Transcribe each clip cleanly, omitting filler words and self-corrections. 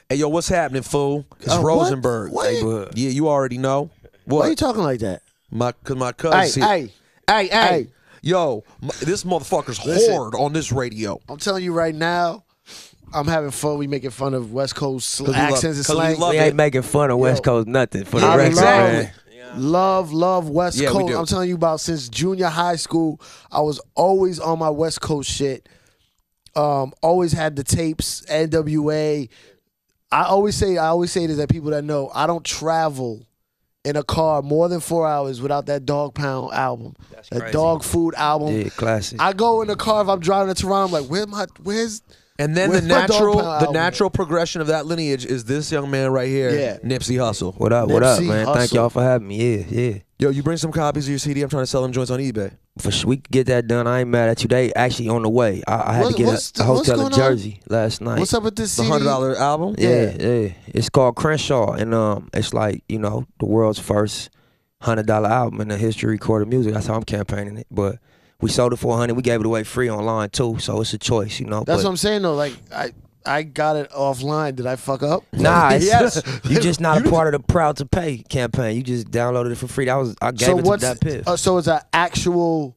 Hey, yo, what's happening, fool? It's Rosenberg. What? Yeah, you already know. What? Why are you talking like that? Cause my cousin. Hey. Yo, this motherfucker's hard on this radio. I'm telling you right now, I'm having fun. We making fun of West Coast accents and slang. We ain't making fun of West Coast nothing for the record. Exactly. Love West Coast. we do. I'm telling you about since junior high school. I was always on my West Coast shit. Always had the tapes, NWA. I always say this to people that know I don't travel in a car more than 4 hours without that Dog Pound album. That's that crazy. Dog Food album. Yeah, classic. I go in the car if I'm driving to Toronto. I'm like, where's And then Where's the my Dog natural Pound album? natural progression of that lineage is this young man right here, Yeah. Nipsey Hussle. What up, Nipsey man? Hussle. Thank y'all for having me. Yeah. Yo, you bring some copies of your CD. I'm trying to sell them joints on eBay. For sure, we can get that done. I ain't mad at you. They actually on the way. I had to get what's a hotel in going on? Jersey last night. What's up with this The CD? $100 album. Yeah. It's called Crenshaw, and it's like, you know, the world's first $100 album in the history of recorded music. That's how I'm campaigning it. But we sold it for $100. We gave it away free online too, so it's a choice, you know. That's but, what I'm saying though. Like I got it offline. Did I fuck up? Nah, it's Yes. you just not a part of the Proud to Pay campaign. You just downloaded it for free. I gave it to that Piff. So it's an actual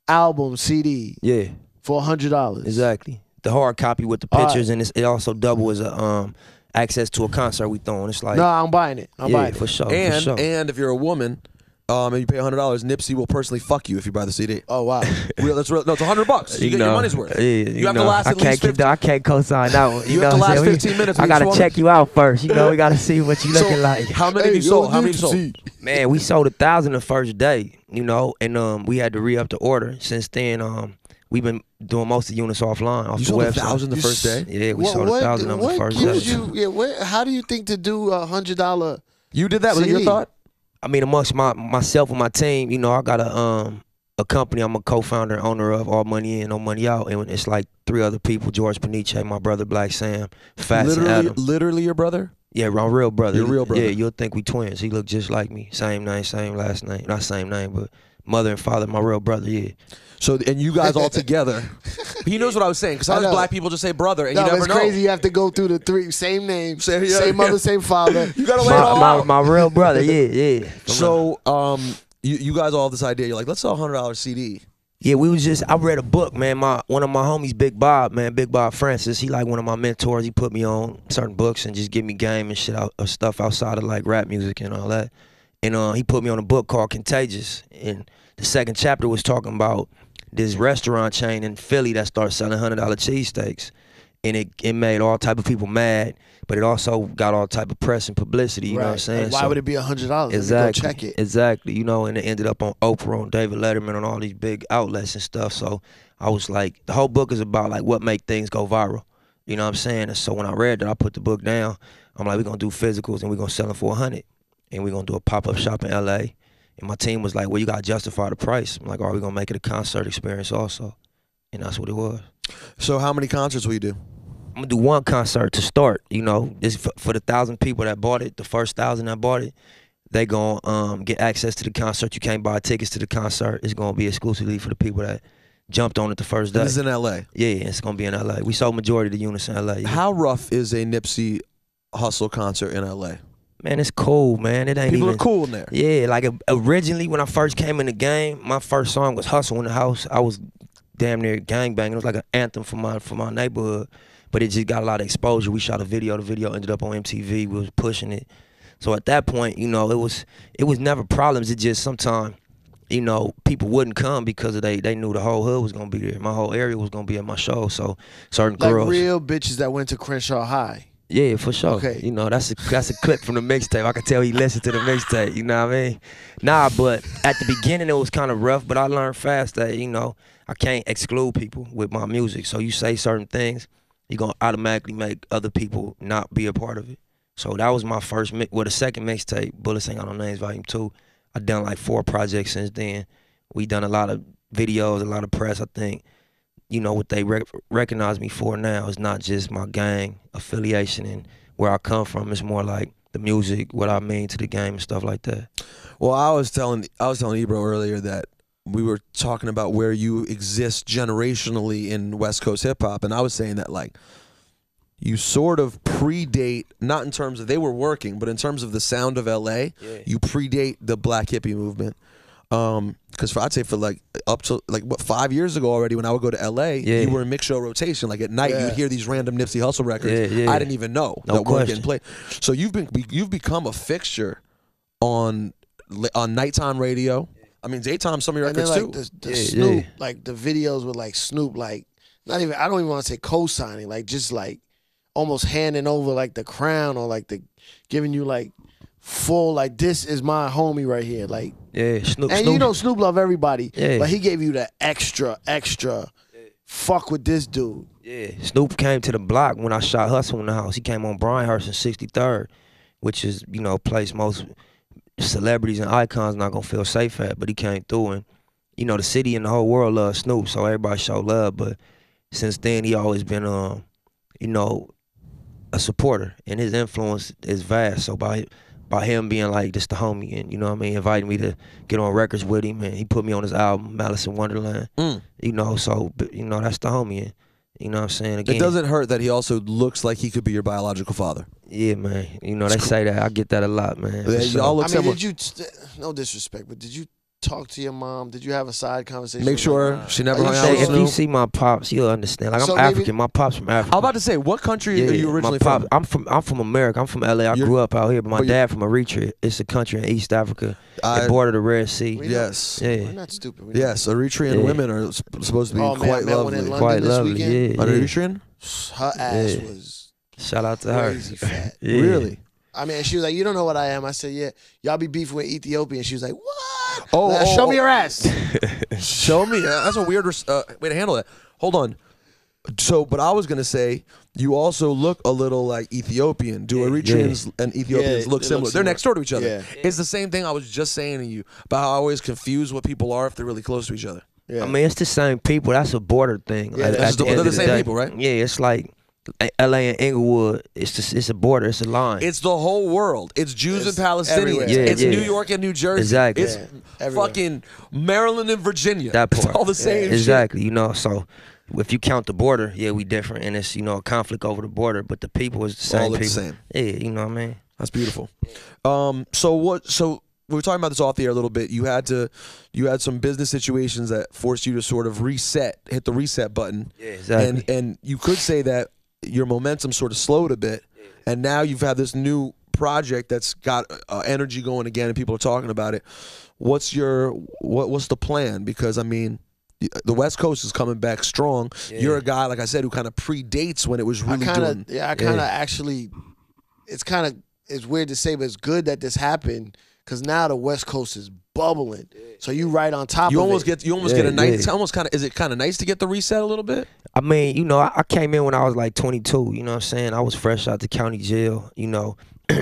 album CD Yeah, for $100. exactly. The hard copy with the pictures, and it also double as a access to a concert we throwing. It's like No, I'm buying it. I'm buying it. for sure. And for sure. and if you're a woman, and you pay $100, Nipsey will personally fuck you if you buy the CD. Oh wow. That's real. No, it's $100. You get your money's worth. Yeah, you have to last at least 15. I can't co-sign that one. You know have to what I'm last saying? 15 minutes I with gotta each check you out first. You know, we gotta see what you looking like. How many have you sold? How many have you sold? Man, we sold 1,000 the first day. You know, and we had to re-up the order. Since then, we've been doing most of the units offline off You the sold website. 1,000 the first day? Yeah, we sold 1,000 on the first day. How do you think to do $100? You did that? Was it your CD? thought? I mean, amongst myself and my team, you know, I got a company I'm a co-founder and owner of, All Money In, No Money Out, and it's like 3 other people: George Paniche, my brother Black Sam, Fats, and Adam. Literally your brother? Yeah, my real brother. Your real brother. Yeah, you'll think we twins. He look just like me. Same name, same last name. Not same name, but mother and father, my real brother, yeah. So, and you guys all together. He knows what I was saying, because sometimes black people just say brother, and you never it's know. crazy. You have to go through the 3 same name, same mother, same father. You gotta lay it all out. My real brother, yeah. So, you guys all have this idea. You're like, let's sell a $100 CD. Yeah, I read a book, man. One of my homies, Big Bob Francis, he like one of my mentors. He put me on certain books and just give me game and shit stuff outside of like rap music and all that. And he put me on a book called Contagious. And the second chapter was talking about this restaurant chain in Philly that started selling $100 cheesesteaks. And it made all type of people mad, but it also got all type of press and publicity, you know what I'm saying? Like, why would it be $100? Exactly. Go check it. Exactly. You know, and it ended up on Oprah, on David Letterman, on all these big outlets and stuff. So I was like, the whole book is about like what make things go viral. You know what I'm saying? And so when I read that, I put the book down. I'm like, we're gonna do physicals and we're gonna sell them for $100. And we're gonna do a pop-up shop in LA. And my team was like, well, you gotta justify the price. I'm like, all right, we're gonna make it a concert experience also. And that's what it was. So how many concerts will you do? I'm gonna do one concert to start, you know. This for the 1,000 people that bought it, the first 1,000 that bought it, they gonna get access to the concert. You can't buy tickets to the concert. It's gonna be exclusively for the people that jumped on it the first day. This is in LA. Yeah, it's gonna be in LA. We sold majority of the units in LA. Yeah. How rough is a Nipsey Hussle concert in LA? Man, it's cool, man. It ain't People even, are cool in there. Yeah, like originally when I first came in the game, my first song was Hustle in the House. I was damn near gangbanging. It was like an anthem for my neighborhood. But it just got a lot of exposure. We shot a video. The video ended up on MTV. We was pushing it. So at that point, you know, it was never problems. It just sometimes, you know, people wouldn't come because they knew the whole hood was gonna be there. My whole area was gonna be at my show. So certain Like girls, real bitches that went to Crenshaw High. yeah, for sure. Okay. You know, that's a clip from the mixtape. I could tell he listened to the mixtape. You know what I mean? Nah, but at the beginning it was kind of rough. But I learned fast that, you know, I can't exclude people with my music. So you say certain things, you're going to automatically make other people not be a part of it. So that was my first, the second mixtape, Bullets Ain't Got No Names, Volume 2. I've done like 4 projects since then. We done a lot of videos, a lot of press. I think, you know, what they recognize me for now is not just my gang affiliation and where I come from. It's more like the music, what I mean to the game and stuff like that. Well, I was telling Ebro earlier that we were talking about where you exist generationally in West Coast hip hop, and I was saying that, like, you sort of predate, not in terms of they were working, but in terms of the sound of LA, you predate the black hippie movement. Because I'd say for like up to like what 5 years ago already, when I would go to LA, you were in mix show rotation. Like at night, you'd hear these random Nipsey Hussle records. I didn't even know that weren't getting played. So you've become a fixture on nighttime radio. I mean, daytime some of your records then, like, too. The Snoop, like the videos with like Snoop, like not even, I don't even want to say co-signing, like just like almost handing over like the crown or like the giving you like full, like this is my homie right here, like Snoop. And you know Snoop love everybody, Yeah. but he gave you the extra. Fuck with this dude. Yeah, Snoop came to the block when I shot Hustle in the house. He came on Bryanhurst in 63rd, which is, you know, a place most celebrities and icons not gonna feel safe at. But he came through, and you know the city and the whole world loves Snoop, so everybody show love. But since then, he always been, you know, a supporter, and his influence is vast. So by him being like this the homie, and you know what I mean, inviting me to get on records with him, and he put me on his album Malice in Wonderland. You know, so you know that's the homie. And, you know what I'm saying? Again, It doesn't hurt that he also looks like he could be your biological father. Yeah, man. You know, they say that. I get that a lot, man. Yeah, y'all look I mean, similar. did you? No disrespect, but did you talk to your mom? Did you have a side conversation? Make with sure her? she never Are hung you out with sure? If you Snoop. see my pops, you'll understand. Like So I'm maybe- African. My pops from Africa. I'm about to say, what country are you originally my from? pop, I'm from America. I'm from LA. I grew up out here, but my dad from Eritrea. It's a country in East Africa. It bordered the Red Sea. Yes. We're not stupid. We Yes, Eritrean women are supposed to be Oh, man, quite I met one lovely. in London Quite this lovely. weekend. Yeah, Are they yeah. Eritrean? Her ass was Shout out to her. crazy fat. Yeah. Really? I mean, she was like, "You don't know what I am." I said, "Yeah, y'all be beefing with Ethiopia." And she was like, "What? Oh, Like, show me your ass." Show me. That's a weird way to handle that. Hold on. So, but I was gonna say, you also look a little like Ethiopian. Do Eritreans and Ethiopians Yeah, look they similar? look They're similar. next door to each other. Yeah. It's the same thing I was just saying to you about how I always confuse what people are if they're really close to each other. Yeah. I mean, it's the same people. That's a border thing. Yeah, At that's the the- end they're of the same day. people, right? Yeah, it's like LA and Inglewood. It's a border. It's a line. It's the whole world. It's Jews It's and Palestinians. everywhere. Yeah, it's yeah. New York and New Jersey. Exactly. It's Yeah, everywhere. fucking Maryland and Virginia. That It's part. all the same shit. Exactly. You know, so if you count the border, yeah, we different, and it's, you know, a conflict over the border, but the people is the same All look the people. same. Yeah, you know what I mean. That's beautiful. So we were talking about this off the air a little bit. You had some business situations that forced you to sort of hit the reset button. Yeah, exactly. And you could say that your momentum sort of slowed a bit, and now you've had this new project that's got energy going again, and people are talking about it. What's the plan? Because I mean, the West Coast is coming back strong. Yeah. You're a guy, like I said, who kind of predates when it was really doing. I kind of actually, it's weird to say, but it's good that this happened because now the West Coast is bubbling. So you right on top You of almost it. get a nice. It's almost kind of. Is it kind of nice to get the reset a little bit? I mean, you know, I came in when I was like 22, you know what I'm saying? I was fresh out the county jail, you know.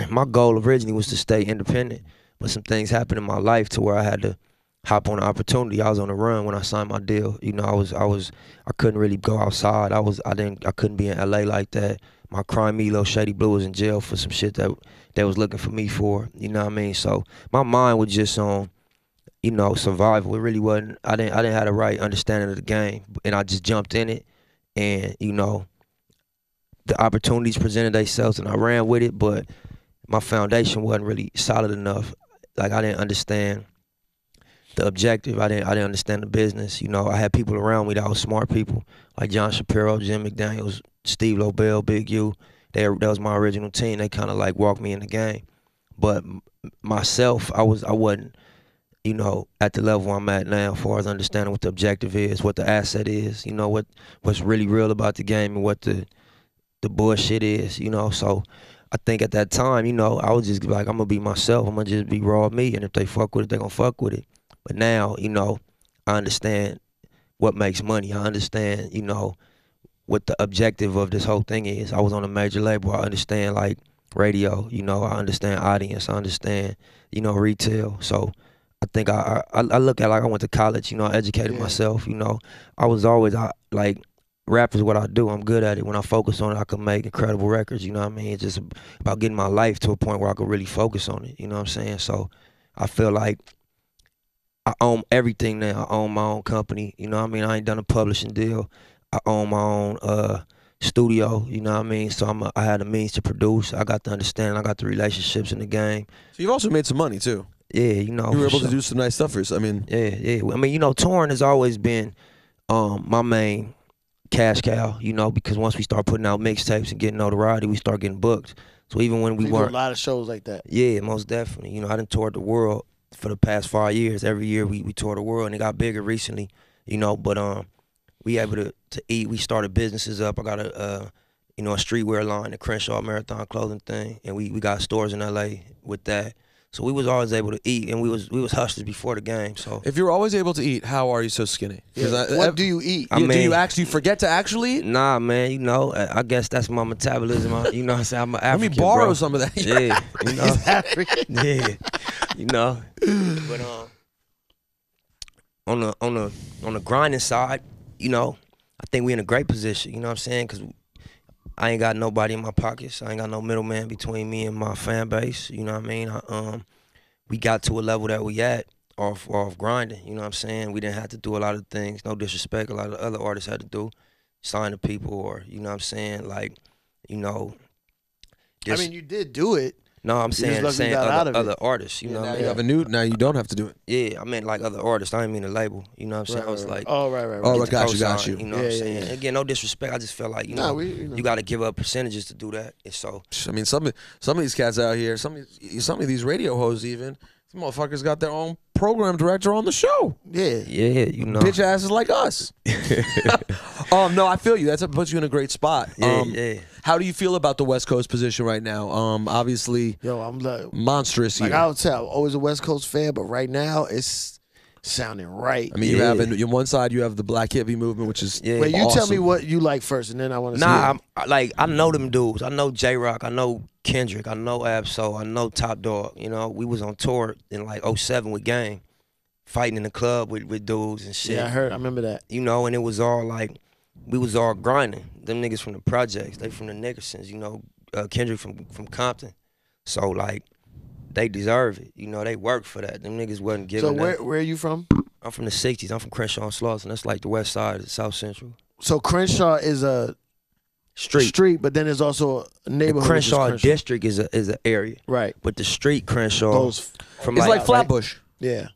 My goal originally was to stay independent, but some things happened in my life to where I had to hop on an opportunity. I was on the run when I signed my deal. You know, I couldn't really go outside. I couldn't be in LA like that. My crime Lil Shady Blue was in jail for some shit that they was looking for me for, you know what I mean? So my mind was just on, you know, survival. It really wasn't, I didn't have the right understanding of the game, and I just jumped in it. And, you know, the opportunities presented themselves and I ran with it, but my foundation wasn't really solid enough. Like, I didn't understand the objective. I didn't understand the business. You know, I had people around me that were smart people, like John Shapiro, Jim McDaniels, Steve Lobel, Big U. That was my original team. They kind of like walked me in the game. But myself, I wasn't, you know, at the level I'm at now as far as understanding what the objective is, what the asset is, you know, what's really real about the game and what the bullshit is, you know. So I think at that time, you know, I was just like, I'm going to be myself. I'm going to just be raw me. And if they fuck with it, they going to fuck with it. But now, you know, I understand what makes money. I understand, you know, what the objective of this whole thing is. I was on a major label. I understand, like, radio, you know. I understand audience. I understand, you know, retail. So I think I look at it like I went to college, you know, I educated myself, you know. I was always, like, rap is what I do. I'm good at it. When I focus on it, I can make incredible records, you know what I mean? It's just about getting my life to a point where I can really focus on it, you know what I'm saying? So I feel like I own everything now. I own my own company, you know what I mean? I ain't done a publishing deal. I own my own studio, you know what I mean? So I had the means to produce. I got the understanding. I got the relationships in the game. So you've also made some money too. Yeah, you know. You were able to do some nice stuff for yourself. I mean, yeah. I mean, you know, touring has always been my main cash cow, you know, because once we start putting out mixtapes and getting notoriety, we start getting booked. So even when we do a weren't, lot of shows like that. yeah, most definitely. You know, I done toured the world for the past 5 years. Every year we toured the world, and it got bigger recently, you know. But we able to eat. We started businesses up. I got a you know, a streetwear line, the Crenshaw Marathon clothing thing, and we got stores in LA with that. So we was always able to eat, and we was hustlers before the game. So if you're always able to eat, how are you so skinny? What do you eat? I mean, do you actually forget to actually eat? Nah, man. You know, I guess that's my metabolism. You know what I'm saying? I'm an African. Let me borrow bro. some of that. Yeah, you know. He's African. Yeah, you know. But on the grinding side, you know, I think we in a great position. You know what I'm saying? Because I ain't got nobody in my pockets. I ain't got no middleman between me and my fan base. You know what I mean? We got to a level that we at off grinding. You know what I'm saying? We didn't have to do a lot of things. No disrespect. A lot of other artists had to do, sign to people, or you know what I'm saying? Like, you know. I mean, you did do it. No, I'm saying other artists. You know, now what I you mean? have a new. Now you don't have to do it. Yeah, I meant like other artists. I didn't mean a label. You know what I'm saying? I was like, oh, right. Oh, got you. You know what I'm saying? Again, no disrespect. I just feel like, you know, you got to give up percentages to do that. And so, I mean, some of these cats out here, some of these radio hosts even, some motherfuckers got their own program director on the show. Yeah, you know, bitch asses like us. No, I feel you. That puts you in a great spot. Yeah. How do you feel about the West Coast position right now? Obviously, I'm like monstrous here. Like I would tell, I'm always a West Coast fan, but right now it's sounding right. I mean, you have on one side you have the Black hippie movement, which is Wait, you awesome. tell me what you like first, and then I want to. I know them dudes. I know J-Rock. I know Kendrick. I know Ab-Soul. I know Top Dog. You know, we was on tour in like 07 with Game, fighting in the club with dudes and shit. Yeah, I remember that. You know, and it was all like, we was all grinding. Them niggas from the projects, they from the Nickersons, you know, Kendrick from Compton. So like, they deserve it. You know, they worked for that. Them niggas wasn't giving. So where are you from? I'm from the 60s. I'm from Crenshaw and Slauson. That's like the west side of South Central. So Crenshaw is a street, but then there's also a neighborhood. The Crenshaw district is an area. Right. But the street Crenshaw goes from it's like Flatbush. Yeah.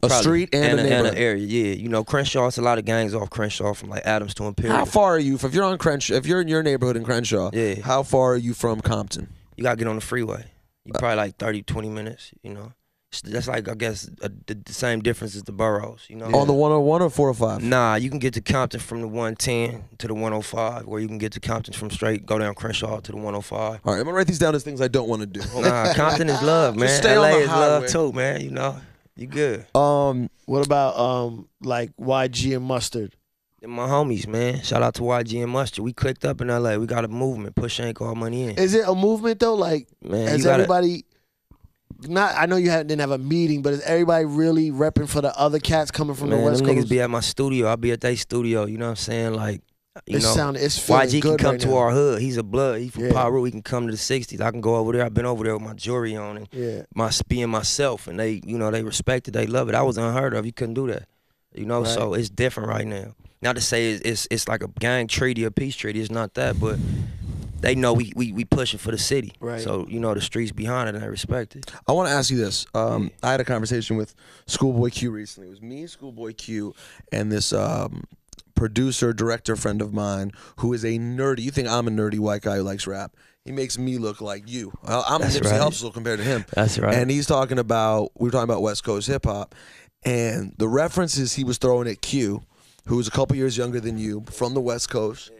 A street and a neighborhood. And an area, yeah. You know, Crenshaw, it's a lot of gangs off Crenshaw from like Adams to Imperial. How far are you? If you're on Crenshaw, if you're in your neighborhood in Crenshaw, how far are you from Compton? You gotta get on the freeway. You probably like 30, 20 minutes, you know. That's like, I guess, the same difference as the boroughs, you know. On the 101 or 405? Nah, you can get to Compton from the 110 to the 105, or you can get to Compton from straight, go down Crenshaw to the 105. All right, I'm gonna write these down as things I don't want to do. Nah, Compton is love, man. Stay LA on the is love highway. too, man, you know. You good. What about like YG and Mustard? They're my homies, man. Shout out to YG and Mustard. We clicked up in LA. We got a movement. Push ain't all money in. Is it a movement though? Like, Man, has everybody? Not, I know you didn't have a meeting, but is everybody really repping for the other cats coming from the West them Coast? niggas be at my studio. I'll be at their studio. You know what I'm saying? Like, you know, it's feeling YG good can come right to now. our hood. He's a blood. He from Piru. He can come to the 60s. I can go over there. I've been over there with my jewelry on and being myself, and they, you know, they respect it. They love it. I was unheard of. You couldn't do that. You know, so it's different right now. Not to say it's like a gang treaty, a peace treaty. It's not that, but they know we pushing for the city. Right. So, you know, the streets behind it, and they respect it. I want to ask you this. I had a conversation with Schoolboy Q recently. It was me, Schoolboy Q, and this producer, director friend of mine who is a nerdy. You think I'm a nerdy white guy who likes rap. He makes me look like you. I'm Nipsey Hussle compared to him. That's right. And he's talking about, we were talking about West Coast hip hop, and the references he was throwing at Q, who was a couple years younger than you, from the West Coast,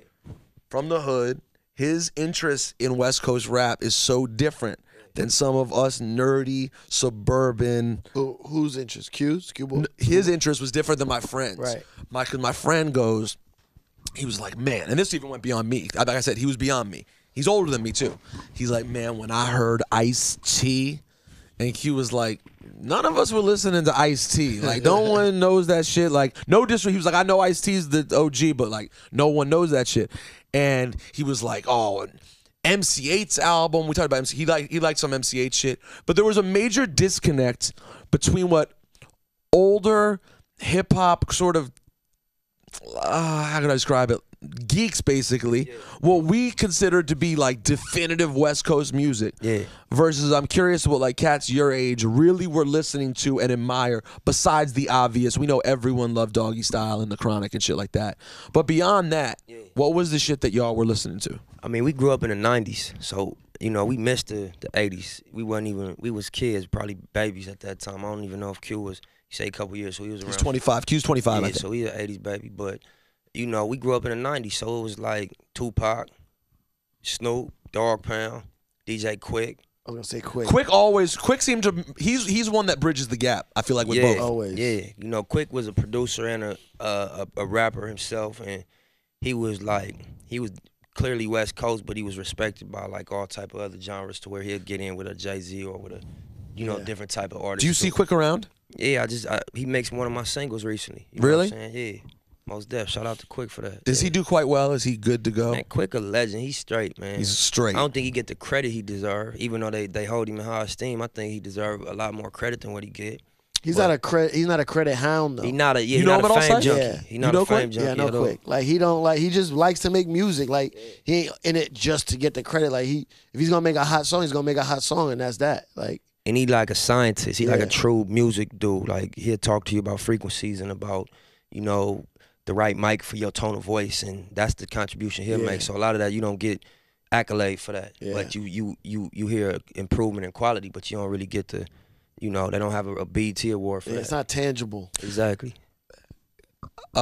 from the hood. His interest in West Coast rap is so different than some of us nerdy, suburban. Whose interest? Q's? Q-Boy? His interest was different than my friend's. Right. Because my friend goes, he was like, man, and this even went beyond me. Like I said, he was beyond me. He's older than me too. He's like, man, when I heard Ice-T, and Q was like, none of us were listening to Ice-T. Like, no one knows that shit. Like, no disrespect. He was like, I know Ice-T's the OG, but like, no one knows that shit. And he was like, oh, MC8's album. We talked about MC. He liked some MC8 shit. But there was a major disconnect between what older hip hop sort of, how can I describe it? geeks, basically, what we consider to be like definitive West Coast music. Yeah. Versus, I'm curious what like cats your age really were listening to and admire. Besides the obvious, we know everyone loved Doggy Style and The Chronic and shit like that. But beyond that, what was the shit that y'all were listening to? I mean, we grew up in the '90s, so you know we missed the '80s. We was kids, probably babies at that time. I don't even know if Q was. You say a couple years, so he was around. He's 25. Q's 25. Yeah, I think. so he's an '80s baby, but you know we grew up in the '90s, so it was like Tupac, Snoop, Dogg Pound, DJ Quick. I was gonna say Quick. Quick seemed to he's one that bridges the gap. I feel like with both. Always. Yeah, you know, Quick was a producer and a rapper himself, and he was clearly West Coast, but he was respected by like all type of other genres to where he'd get in with a Jay-Z or with a different type of artist. Do you see Quick around? Yeah, he makes one of my singles recently. You know really? what I'm saying? Yeah. Most def. Shout out to Quick for that. Does he do quite well? Is he good to go? Man, Quick a legend. He's straight, man. He's straight. I don't think he get the credit he deserves, even though they hold him in high esteem. I think he deserves a lot more credit than what he get. He's not a credit hound though. He not a You know him at all, fame Saj? junkie. Yeah. He not You know a fame Quick? junkie. Yeah, no at all. Quick. Like he just likes to make music. Like he ain't in it just to get the credit. Like if he's gonna make a hot song, he's gonna make a hot song, and that's that. Like. And he like a scientist. He like a true music dude. Like he'll talk to you about frequencies and about, you know, the right mic for your tone of voice, and that's the contribution he'll make. So a lot of that you don't get accolade for that. Yeah. Like you hear improvement in quality, but you don't really get the, you know, they don't have a BET award for that. It's not tangible. Exactly.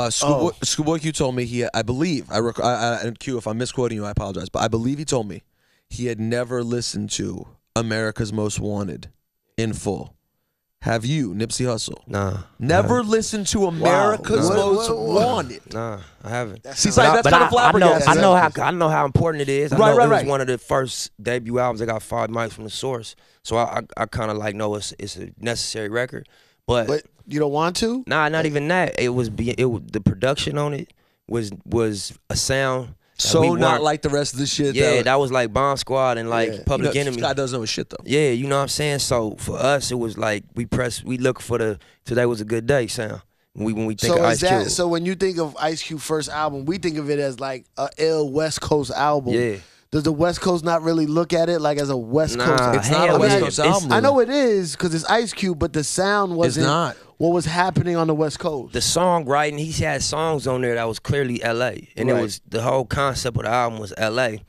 Schoolboy Q told me I believe and Q, if I'm misquoting you, I apologize, but I believe he told me he had never listened to America's Most Wanted in full. Have you, Nipsey Hussle? Nah. Never listened to America's Most Wanted? Nah, I haven't. See, that's kind of flabbergasting. I know how important it is. I know it was one of the first debut albums that got 5 mics from the source. So I kind of like know it's a necessary record. But you don't want to? Nah, not even that. It was the production on it was a sound. So not like the rest of the shit. Yeah, that was like Bomb Squad and like Public Enemy. This guy doesn't know his shit though. Yeah, you know what I'm saying? So for us, it was like we look for the Today Was a Good Day sound. When we think of Ice Cube. So when you think of Ice Cube first album, we think of it as like a ill West Coast album. Yeah. Does the West Coast not really look at it like as a West Coast? It's not a West Coast album. I know it is because it's Ice Cube, but the sound wasn't what was happening on the West Coast. The songwriting, he had songs on there that was clearly L.A. And it was the whole concept of the album was L.A.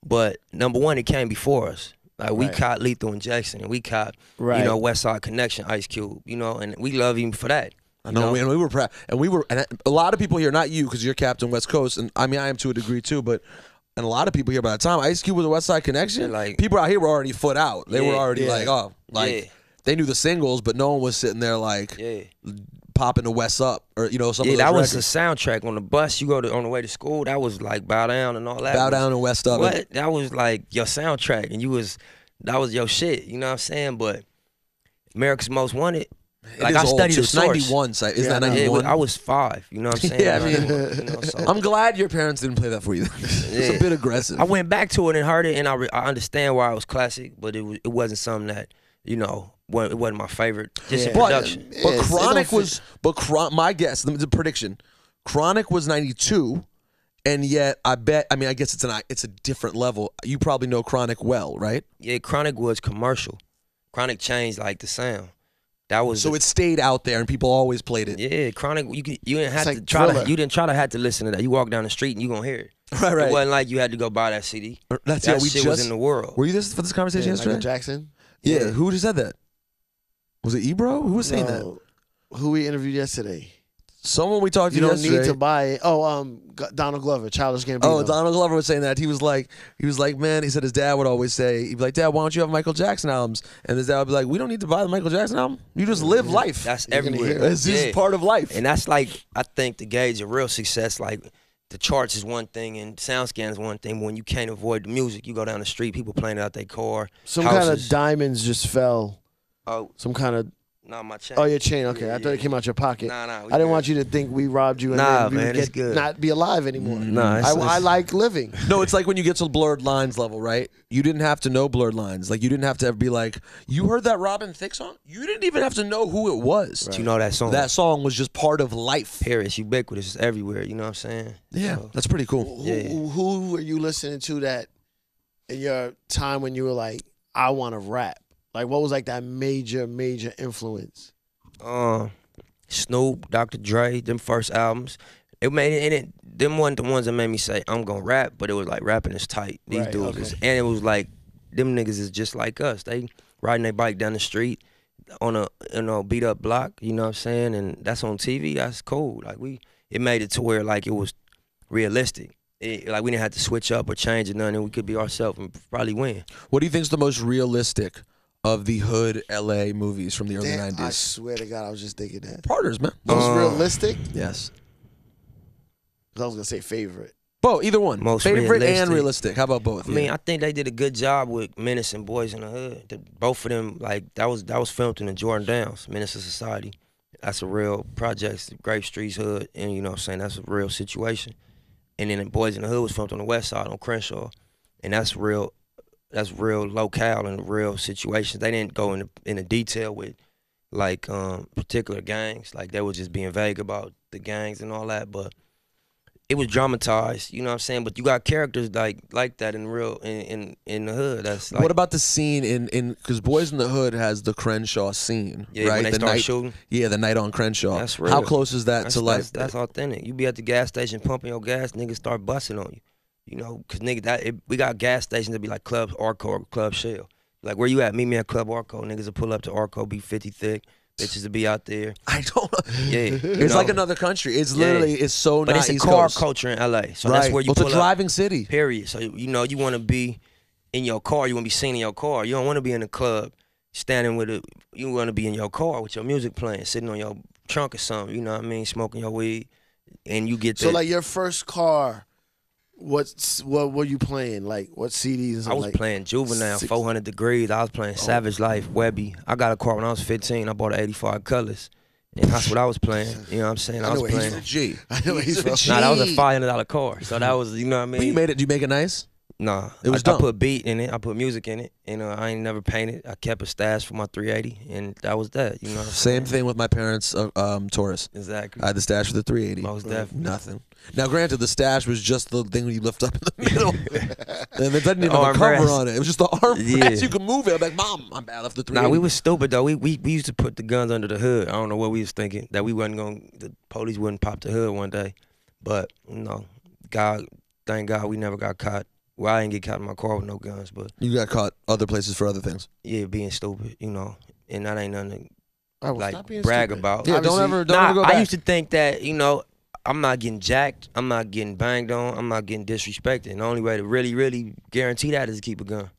But number one, it came before us. Like we caught Lethal Injection and we caught you know West Side Connection, Ice Cube, you know, and we love him for that. I know, and we were proud, and a lot of people here, not you because you're Captain West Coast, and I mean I am to a degree too, but. And a lot of people here, by the time Ice Cube was a West Side Connection, like people out here were already foot out. They were already they knew the singles, but no one was sitting there like popping the West up or some of those that records. was the soundtrack on the bus. You go on the way to school. That was like Bow Down and all that. Bow Down and West Up. What? That was like your soundtrack, and that was your shit. You know what I'm saying? But America's Most Wanted. Like I studied the source. 91, is that 91? I was 5. You know what I'm saying? Yeah, I mean, so. I'm glad your parents didn't play that for you. It's a bit aggressive. I went back to it and heard it, and I understand why it was classic, but it wasn't something that it wasn't my favorite. Just in production. But Chronic was. My guess, the prediction, Chronic was 92, and yet I guess it's a different level. You probably know Chronic well, right? Yeah, Chronic was commercial. Chronic changed like the sound. That was so it stayed out there and people always played it. Yeah, Chronic. You didn't have to try to. You didn't try to have to listen to that. You walk down the street and you gonna hear it. Right. It wasn't like you had to go buy that CD. That shit was in the world. Were you this for this conversation yesterday? Michael Jackson. Yeah. Who just said that? Was it Ebro? Who was saying that? Who we interviewed yesterday? Someone we talked to yesterday. You don't need to buy it. Oh, Donald Glover, Childish Gambino. Oh, Donald Glover was saying that. He was like, man, he said his dad would always say, he'd be like, Dad, why don't you have Michael Jackson albums? And his dad would be like, we don't need to buy the Michael Jackson album. You just live life. That's everywhere. It's just part of life. And that's like, I think the gauge of real success, like the charts is one thing and SoundScan is one thing. But when you can't avoid the music, you go down the street, people playing it out their car. Some kind of diamonds just fell. Oh, some kind of Nah, my chain. Oh, your chain. Okay, I thought it came out your pocket. Nah. I didn't want you to think we robbed you and then we would not be alive anymore. Nah, I like living. No, it's like when you get to blurred lines level, right? You didn't have to know blurred lines. Like you didn't have to ever be like, you heard that Robin Thicke song? You didn't even have to know who it was. Right. You know that song. That song was just part of life. It's ubiquitous. It's everywhere. You know what I'm saying? Yeah, that's pretty cool. Who were you listening to that in your time when you were like, I want to rap? Like, what was like that major influence? Snoop, Dr. Dre, them first albums. It made it. Them weren't the ones that made me say I'm gonna rap, but it was like rapping is tight. These dudes, and it was like them niggas is just like us. They riding their bike down the street on a beat up block. You know what I'm saying? And that's on TV. That's cool. Like it made it to where like it was realistic. Like we didn't have to switch up or change or nothing. We could be ourselves and probably win. What do you think is the most realistic of the hood LA movies from the early 90s? I swear to God, I was just thinking that. Partners, man. Most realistic? Yes. I was going to say favorite. Both, either one. Most favorite realistic. and realistic. How about both? I mean, I think they did a good job with Menace and Boys in the Hood. Both of them, like, that was filmed in the Jordan Downs, Menace of Society. That's a real project, Grape Street's hood, and you know what I'm saying, that's a real situation. And then Boys in the Hood was filmed on the west side on Crenshaw, and that's real locale and real situations. They didn't go into detail with like particular gangs, like they were just being vague about the gangs and all that, but it was dramatized, you know what I'm saying? But you got characters like that in real in the hood. That's like, what about the scene in because Boys in the Hood has the Crenshaw scene, right? When they start shooting. Yeah, the night on Crenshaw. That's real. How close is that to life? That's authentic. You be at the gas station pumping your gas, niggas start busting on you. You know, cause nigga, we got gas stations that be like Club Arco or Club Shell. Like where you at? Meet me at Club Arco. Niggas will pull up to Arco, be 50 thick. Bitches will be out there. I don't know. Yeah, it's like another country. It's literally it's so but not it's a East car Coast. culture in LA. So right. that's where you Well, pull it's a driving city. Period. So you know you want to be in your car. You want to be seen in your car. You don't want to be in the club standing with it. You want to be in your car with your music playing, sitting on your trunk or something. You know what I mean? Smoking your weed, and you get so like your first car. What were you playing? Like what CDs? I was playing Juvenile, 400 Degrees. I was playing Savage Life, Webby. I got a car when I was 15. I bought an 85 Colors. And that's what I was playing. You know what I'm saying? I was playing. He's a G. I know he's from. Nah, that was a $500 car. So that was, you know what I mean? But you made it. Did you make it nice? Nah, it was I dumb. put beat in it. I put music in it. You know, I ain't never painted. I kept a stash for my 380, and that was that. You know, what I'm Same saying? thing with my parents' Taurus. Exactly. I had the stash for the 380. Most definitely. Nothing. Now, granted, the stash was just the thing you lift up in the middle, and it doesn't even have a cover on it. It was just the arm rest. You can move it. I'm like, Mom, I'm bad. I left the 380. Nah, we was stupid though. We used to put the guns under the hood. I don't know what we was thinking, that we wasn't going. The police wouldn't pop the hood one day, but you know, thank God we never got caught. Well, I didn't get caught in my car with no guns, but you got caught other places for other things. Yeah, being stupid, you know, and that ain't nothing to like brag stupid. about. Yeah, don't ever go back. I used to think that, you know, I'm not getting jacked, I'm not getting banged on, I'm not getting disrespected. And the only way to really, really guarantee that is to keep a gun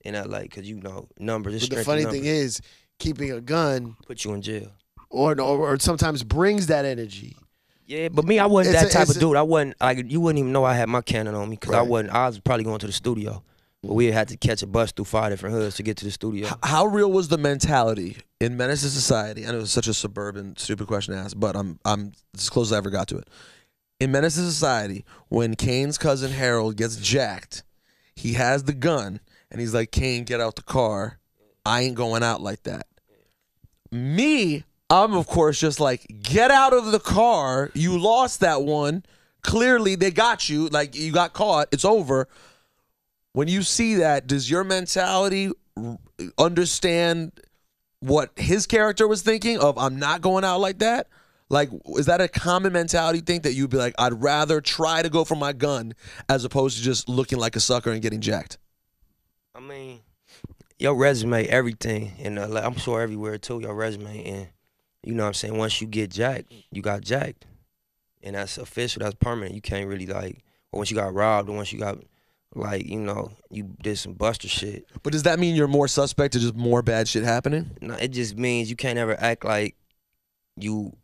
in LA, because you know numbers. But the funny thing is, keeping a gun put you in jail, or sometimes brings that energy. Yeah, but me, I wasn't that type of dude. I wasn't like, you wouldn't even know I had my cannon on me, because I was probably going to the studio. But we had to catch a bus through 5 different hoods to get to the studio. How real was the mentality in Menace to Society? I know it's such a suburban, stupid question to ask, but I'm as close as I ever got to it. In Menace to Society, when Kane's cousin Harold gets jacked, he has the gun, and he's like, Kane, get out the car. I ain't going out like that. Me, I'm, of course, just like, get out of the car. You lost that one. Clearly, they got you. Like, you got caught. It's over. When you see that, does your mentality understand what his character was thinking of, I'm not going out like that? Like, is that a common mentality thing that you'd be like, I'd rather try to go for my gun as opposed to just looking like a sucker and getting jacked? I mean, your resume, everything, and I'm sure everywhere too, your resume, and you know what I'm saying, once you get jacked, you got jacked. And that's official, that's permanent. You can't really like, or once you got robbed, or once you got, like, you know, you did some buster shit. But does that mean you're more suspect to just more bad shit happening? No, it just means you can't ever act like you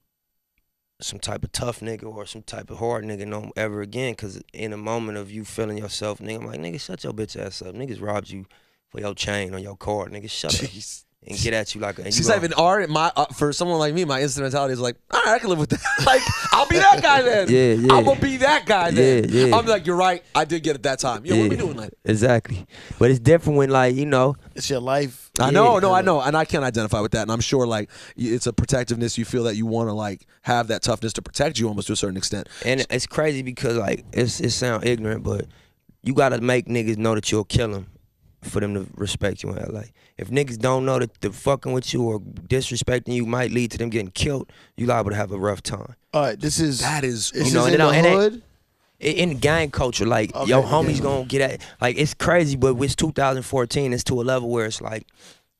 some type of tough nigga or some type of hard nigga no ever again, because in a moment of you feeling yourself, nigga, I'm like, nigga, shut your bitch ass up. Niggas robbed you for your chain or your car, nigga, shut up. and get at you like a. She's like, for someone like me, my instant mentality is like, all right, I can live with that. Like, I'll be that guy then. Yeah. I'm gonna be that guy then. Yeah. I'm like, you're right. I did get it that time. Yo, what are we doing like? Exactly. But it's different when like it's your life. I know, and I can't identify with that. And I'm sure like it's a protectiveness. You feel that you want to like have that toughness to protect you almost to a certain extent. And it's crazy because like it sound ignorant, but you gotta make niggas know that you'll kill them for them to respect you in LA. If niggas don't know that the fucking with you or disrespecting you might lead to them getting killed, you liable to have a rough time. All right, this is you know, in the hood. In gang culture, like your homies gonna get at, like it's crazy, but with 2014, it's to a level where it's like,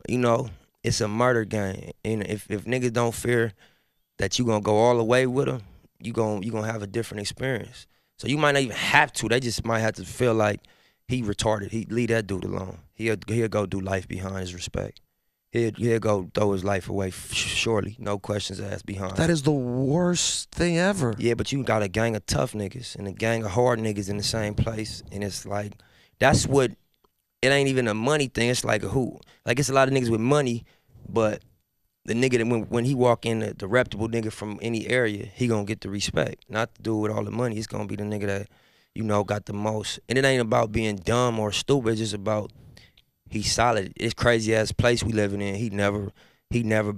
you know, it's a murder gang, and if niggas don't fear that you gonna go all the way with them, you gonna have a different experience. So you might not even have to. They just might have to feel like he retarded. He leave that dude alone. He'll go do life behind his respect. He'll go throw his life away, surely, no questions asked behind. That is the worst thing ever. Yeah, but you got a gang of tough niggas and a gang of hard niggas in the same place, and it's like, that's what, it ain't even a money thing, it's like a who. Like, it's a lot of niggas with money, but the nigga that when he walk in, the reputable nigga from any area, he gonna get the respect. Not the dude with all the money, it's gonna be the nigga that, you know, got the most. And it ain't about being dumb or stupid, it's just about, he's solid. It's crazy ass place we living in. He never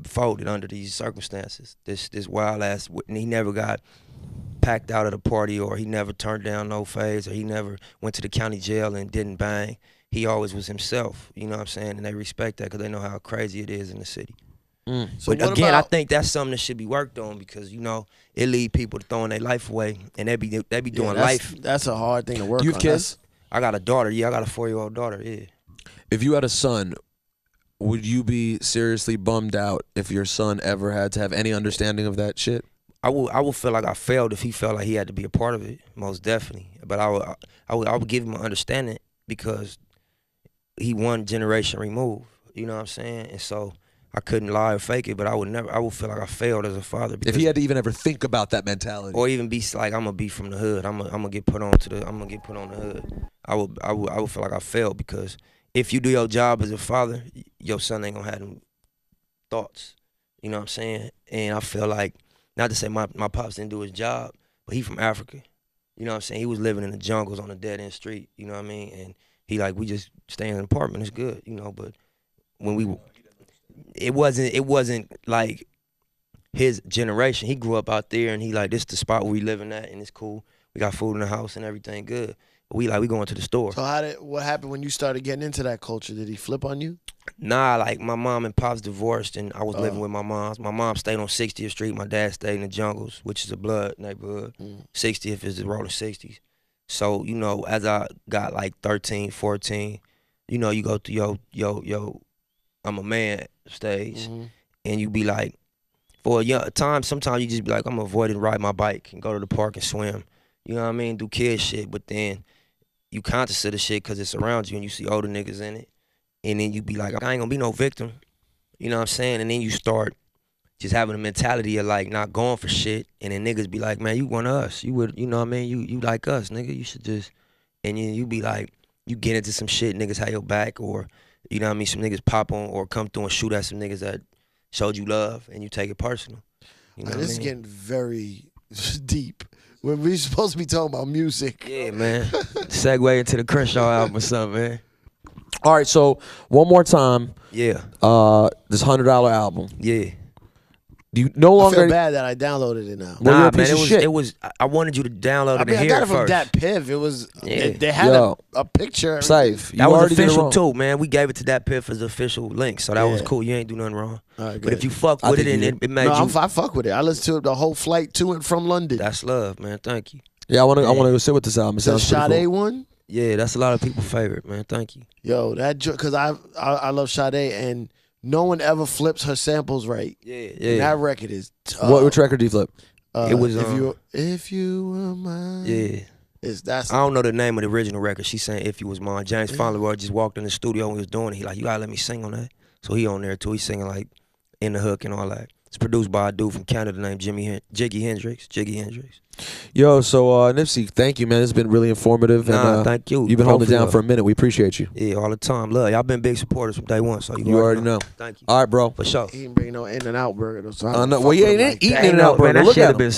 folded under these circumstances. This wild ass, and he never got packed out at a party, or he never turned down no phase, or he never went to the county jail and didn't bang. He always was himself. You know what I'm saying? And they respect that because they know how crazy it is in the city. So but again, I think that's something that should be worked on, because you know it lead people to throwing their life away, and they be doing life. That's a hard thing to work on. You have kids? I got a daughter. Yeah, I got a 4-year-old daughter. Yeah. If you had a son, would you be seriously bummed out if your son ever had to have any understanding of that shit? I would feel like I failed if he felt like he had to be a part of it, most definitely. But I would give him an understanding, because he one generation removed. You know what I'm saying? And so I couldn't lie or fake it, but I would feel like I failed as a father. If he had to even ever think about that mentality, or even be like, I'm gonna be from the hood, I'm gonna get put on the hood. I would feel like I failed, because if you do your job as a father, your son ain't gonna have them thoughts. You know what I'm saying? And I feel like, not to say my pops didn't do his job, but he from Africa. You know what I'm saying? He was living in the jungles on a dead end street. You know what I mean? And he like, we just stay in an apartment, it's good, you know. But when it wasn't like his generation. He grew up out there, and he like, this the spot where we living at, and it's cool. We got food in the house and everything good. But we going to the store. So what happened when you started getting into that culture? Did he flip on you? Nah, like my mom and pops divorced, and I was living with my mom. My mom stayed on 60th Street. My dad stayed in the jungles, which is a blood neighborhood. 60th is the rolling 60s. So, you know, as I got like 13, 14, you know, you go through yo, I'm a man stage, and you be like, for a time, sometimes you just be like, I'm avoiding ride my bike and go to the park and swim. You know what I mean? Do kid shit, but then you conscious of the shit because it's around you, and you see older niggas in it. And then you be like, I ain't gonna be no victim. You know what I'm saying? And then you start just having a mentality of like not going for shit. And then niggas be like, man, you one of us. You would, you know what I mean? You like us, nigga. You should just, and then you be like, you get into some shit, niggas have your back, or, you know what I mean, some niggas pop on or come through and shoot at some niggas that showed you love, and you take it personal. You know this is getting very deep. When we supposed to be talking about music. Yeah, man. Segue into the Crenshaw album or something, man. All right, so one more time. Yeah. This $100 album. Yeah. You no longer. I feel bad that I downloaded it now. Nah, man, it was. I wanted you to download it and I hear got it it from first. Dat Piff. It was. Yeah. They had a picture. Ciph, that was official too, man. We gave it to Dat Piff as official link, so that was cool. You ain't do nothing wrong. Right, but if you fuck with it and it made you, I fuck with it. I listened to it the whole flight to and from London. That's love, man. Thank you. Yeah, I want to go sit with this album. It sounds the pretty Sade cool. one. Yeah, that's a lot of people's favorite, man. Thank you. Yo, that because I love Sade, and no one ever flips her samples right. Yeah. And that record is tough. Which record do you flip? It was if you were mine. Yeah. That's I don't know the name of the original record. She's saying If You Was Mine. James Fowler just walked in the studio and we was doing it. He like, you gotta let me sing on that. So he on there too. He's singing like in the hook and all that. It's produced by a dude from Canada named Jiggy Hendrix. Yo, so Nipsey, thank you, man. It's been really informative. Nah, and, thank you. You've been holding it down for a minute. We appreciate you. Yeah, all the time. Look, y'all been big supporters from day one, so you already know. Thank you. All right, bro. For sure. He ain't bring no In-N-Out burger though. So no, well, you ain't eating In-N-Out burger. Man, that Look shit at have him. been